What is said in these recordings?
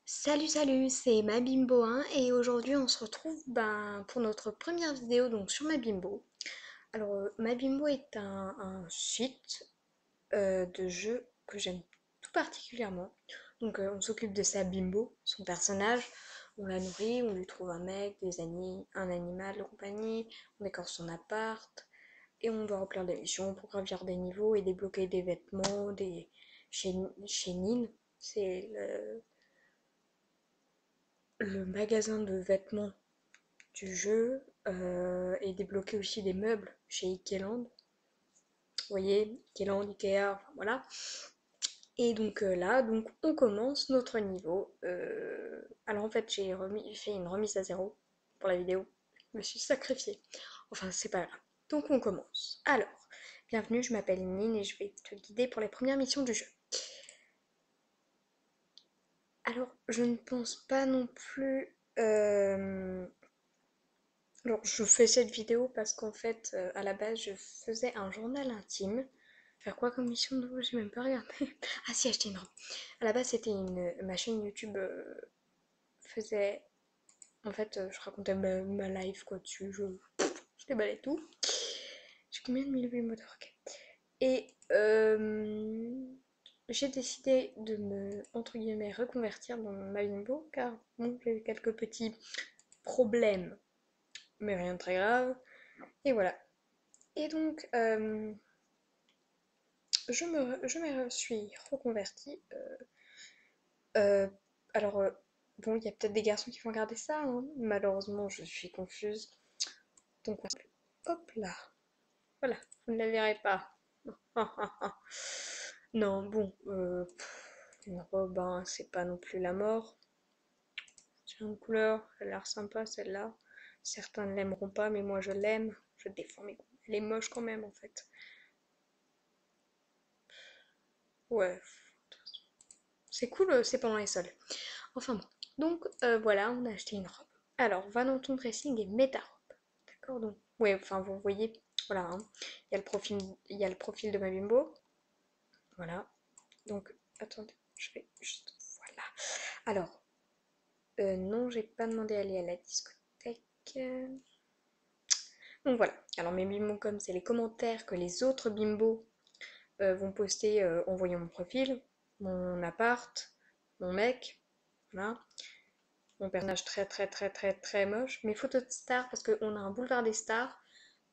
Salut, c'est ma Bimbo 1 et aujourd'hui on se retrouve pour notre première vidéo donc sur ma Bimbo. Alors ma Bimbo est un site de jeu que j'aime tout particulièrement. Donc on s'occupe de sa Bimbo, son personnage, on la nourrit, on lui trouve un mec, des amis, un animal de compagnie, on décore son appart et on doit remplir des missions pour gravir des niveaux et débloquer des vêtements, des chez c'est le magasin de vêtements du jeu et débloquer aussi des meubles chez Ikeland. Vous voyez, Ikeland, Ikea, enfin voilà. Et donc là, donc on commence notre niveau. Alors en fait, j'ai fait une remise à zéro pour la vidéo. Je me suis sacrifiée. Enfin, c'est pas grave. Donc on commence. Alors, bienvenue, je m'appelle Nine et je vais te guider pour les premières missions du jeu. Alors, je ne pense pas non plus alors, je fais cette vidéo parce qu'en fait, à la base, je faisais un journal intime. Faire quoi comme mission de nouveau? J'ai même pas regardé. Ah si, acheter une robe. À la base, c'était ma chaîne YouTube faisait. En fait, je racontais ma life quoi dessus. Je déballais tout. J'ai combien de mille vues moteur? Ok. Et j'ai décidé de me, entre guillemets, reconvertir dans ma bimbo car bon, j'ai eu quelques petits problèmes, mais rien de très grave. Et voilà. Et donc, je me suis reconvertie. Euh, alors, bon, il y a peut-être des garçons qui vont regarder ça, hein. Malheureusement, je suis confuse. Donc, hop là. Voilà, vous ne la verrez pas. Non, bon, une robe, hein, c'est pas non plus la mort. C'est une couleur, elle a l'air sympa celle-là. Certains ne l'aimeront pas, mais moi je l'aime. Je défends mes goûts. Elle est moche quand même en fait. Ouais, c'est cool, c'est pendant les soldes. Enfin bon. Donc voilà, on a acheté une robe. Alors, va dans ton dressing et mets ta robe. D'accord? Donc, ouais, enfin vous voyez, voilà, hein. Il y a le profil de ma bimbo. Voilà. Donc, attendez, je vais juste. Voilà. Alors, non, j'ai pas demandé à aller à la discothèque. Donc voilà. Alors, mes bimbos, comme c'est les commentaires que les autres bimbos vont poster en voyant mon profil, mon appart, mon mec. Voilà. Mon personnage très très très très très moche. Mes photos de stars, parce qu'on a un boulevard des stars,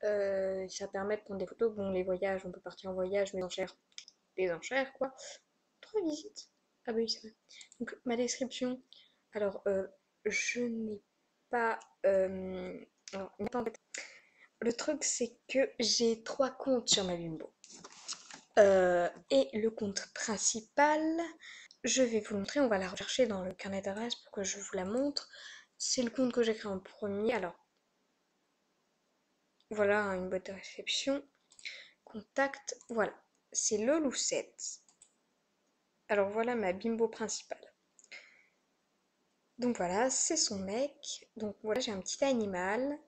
ça permet de prendre des photos. Bon, les voyages, on peut partir en voyage, mais des enchères quoi. 3 visites. Ah bah oui, c'est vrai. Donc, ma description. Alors, je n'ai pas. Alors, le truc, c'est que j'ai 3 comptes sur ma Bimbo. Et le compte principal, je vais vous le montrer, on va la rechercher dans le carnet d'adresse pour que je vous la montre. C'est le compte que j'ai créé en premier. Alors, voilà une boîte de réception. Contact, voilà. C'est Loloucette. Alors voilà ma bimbo principale. Donc voilà, c'est son mec. Donc voilà, j'ai un petit animal.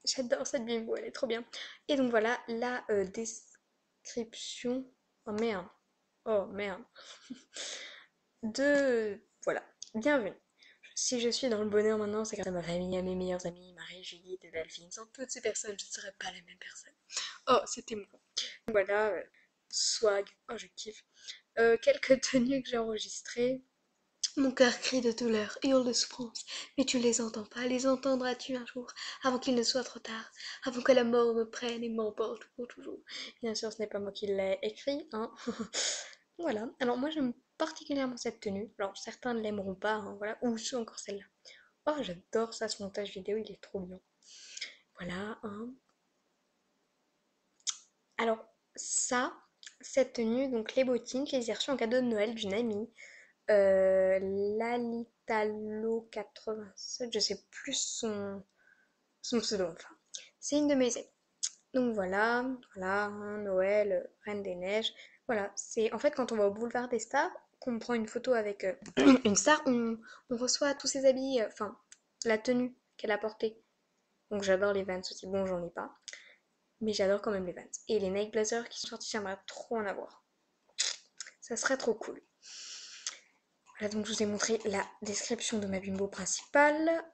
J'adore cette bimbo, elle est trop bien. Et donc voilà la description. Oh merde. Oh merde. De... Voilà. Bienvenue. Si je suis dans le bonheur maintenant, c'est grâce à ma famille, à mes meilleurs amis, Marie, Judith et Delphine. Sans toutes ces personnes, je ne serais pas la même personne. Oh, c'était émouvant. Voilà, swag. Oh, je kiffe. Quelques tenues que j'ai enregistrées. Mon cœur crie de douleur, hurle de souffrance, mais tu ne les entends pas. Les entendras-tu un jour, avant qu'il ne soit trop tard, avant que la mort me prenne et m'emporte pour toujours? Bien sûr, ce n'est pas moi qui l'ai écrit, hein. Voilà. Alors moi, j'aime particulièrement cette tenue. Alors certains ne l'aimeront pas, hein, voilà. Ou encore celle-là. Oh, j'adore ça, ce montage vidéo, il est trop bien. Voilà, hein. Alors ça, cette tenue, donc les bottines, je les ai reçues en cadeau de Noël d'une amie. Lalitalo 87, je sais plus son pseudo, enfin. C'est une de mes amies. Donc voilà, hein, Noël, Reine des Neiges. Voilà, c'est en fait quand on va au boulevard des stars, qu'on prend une photo avec une star, on reçoit tous ses habits, enfin, la tenue qu'elle a portée. Donc j'adore les Vans aussi. Bon, j'en ai pas, mais j'adore quand même les Vans. Et les Nike Blazers qui sont sortis, j'aimerais trop en avoir. Ça serait trop cool. Voilà, donc je vous ai montré la description de ma bimbo principale.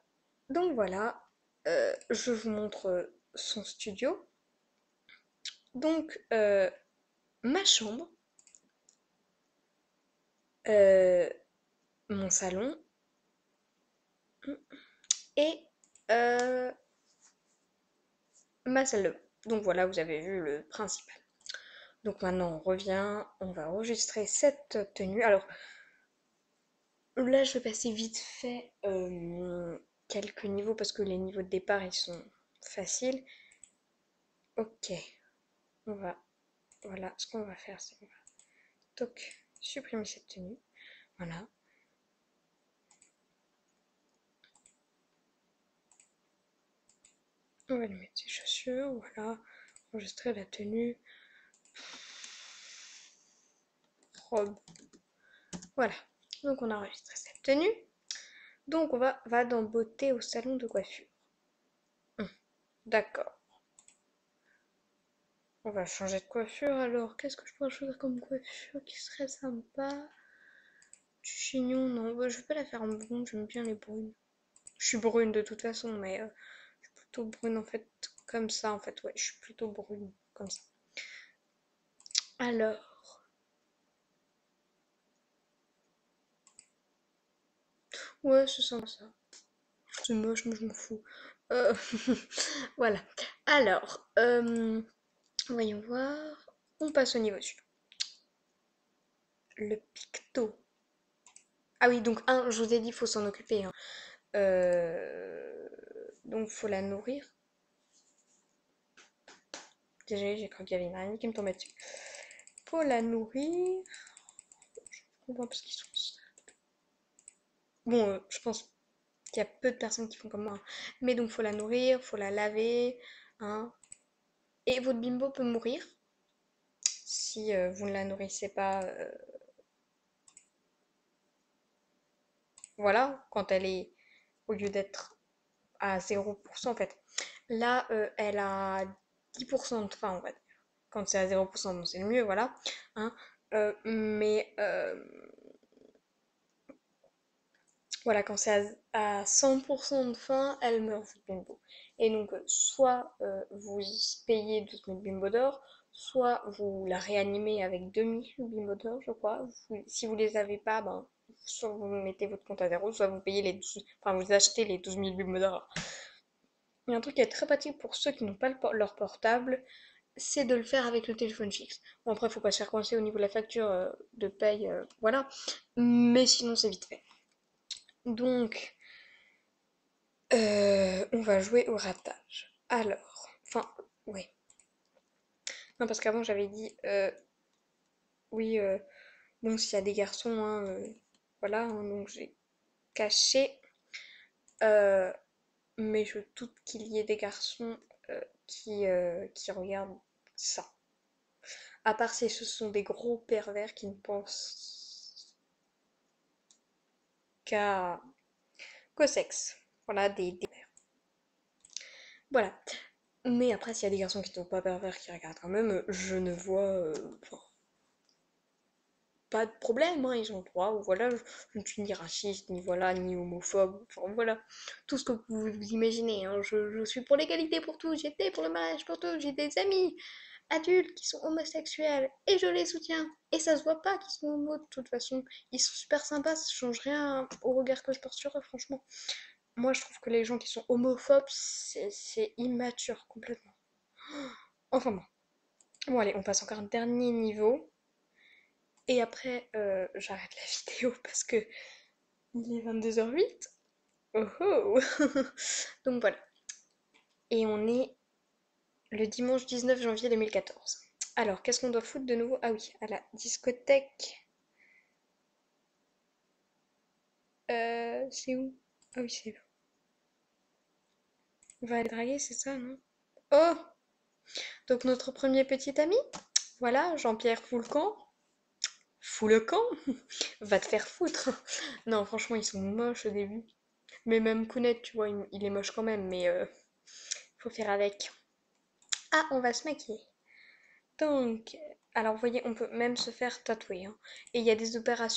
Donc voilà, je vous montre son studio. Donc, ma chambre, euh, mon salon et euh, ma salle de bain. Donc voilà, vous avez vu le principal. Donc maintenant, on revient, on va enregistrer cette tenue. Alors là, je vais passer vite fait quelques niveaux parce que les niveaux de départ, ils sont faciles. Ok, on va, voilà, ce qu'on va faire, c'est qu'on va donc supprimer cette tenue. Voilà. On va lui mettre ses chaussures, voilà. Enregistrer la tenue. Robe. Voilà. Donc on a enregistré cette tenue. Donc on va dans beauté au salon de coiffure. D'accord. On va changer de coiffure alors. Qu'est-ce que je pourrais choisir comme coiffure qui serait sympa? Du chignon, non. Bah, je vais pas la faire en blonde, j'aime bien les brunes. Je suis brune de toute façon, mais je suis plutôt brune en fait. Comme ça, en fait, ouais, je suis plutôt brune. Comme ça. Alors. Ouais, c'est sympa ça. C'est moche, mais je m'en fous. Euh, voilà. Alors, voyons voir. On passe au niveau suivant. Le picto. Ah oui, donc je vous ai dit, il faut s'en occuper, hein. Donc, faut la nourrir. Désolée, j'ai cru qu'il y avait une araignée qui me tombait dessus. Faut la nourrir. Je comprends pas ce qu'ils sont. Bon, je pense qu'il y a peu de personnes qui font comme moi, hein. Mais donc, faut la nourrir, faut la laver, hein. Et votre bimbo peut mourir si vous ne la nourrissez pas. Voilà, quand elle est, au lieu d'être à 0%, en fait. Là, elle a 10% de faim, on va dire. Quand c'est à 0%, bon, c'est le mieux, voilà, hein. Mais voilà, quand c'est à 100% de faim, elle meurt, votre bimbo. Et donc, soit vous payez 12 000 bimbo d'or, soit vous la réanimez avec 2 000 bimbo d'or, je crois. Si vous les avez pas, ben, soit vous mettez votre compte à zéro, soit vous payez les 12, enfin, vous achetez les 12 000 bimbo d'or. Il y a un truc qui est très pratique pour ceux qui n'ont pas leur portable, c'est de le faire avec le téléphone fixe. Bon, après, faut pas se faire coincer au niveau de la facture de paye, voilà. Mais sinon, c'est vite fait. Donc, on va jouer au ratage. Alors, enfin, oui. Non, parce qu'avant, j'avais dit, oui, bon, s'il y a des garçons, hein, voilà, hein, donc j'ai caché. euh, mais je doute qu'il y ait des garçons qui regardent ça. À part si ce sont des gros pervers qui ne pensent qu'à qu'au sexe. Voilà, des mères. Voilà. Mais après, s'il y a des garçons qui ne sont pas pervers qui regardent quand même, je ne vois enfin, pas de problème, hein, ils ont le droit, ou voilà, je ne suis ni raciste, ni voilà, ni homophobe, enfin voilà, tout ce que vous imaginez, hein, je suis pour l'égalité pour tous, j'étais pour le mariage pour tous, j'ai des amis adultes qui sont homosexuels, et je les soutiens, et ça se voit pas qu'ils sont homos de toute façon, ils sont super sympas, ça change rien au regard que je porte sur eux, franchement. Moi, je trouve que les gens qui sont homophobes, c'est immature complètement. Enfin bon. Bon, allez, on passe encore un dernier niveau. Et après, j'arrête la vidéo parce que il est 22h08. Oh oh. Donc voilà. Et on est le dimanche 19 janvier 2014. Alors, qu'est-ce qu'on doit foutre de nouveau? Ah oui, à la discothèque. C'est où? Ah oui, c'est là. On va aller draguer, c'est ça, non? Oh! Donc notre premier petit ami, voilà, Jean-Pierre Foulcan. Foulcan? Va te faire foutre. Non, franchement, ils sont moches au début. Mais même Kounet, tu vois, il est moche quand même, mais faut faire avec. Ah, on va se maquiller. Donc, alors vous voyez, on peut même se faire tatouer, hein. Et il y a des opérations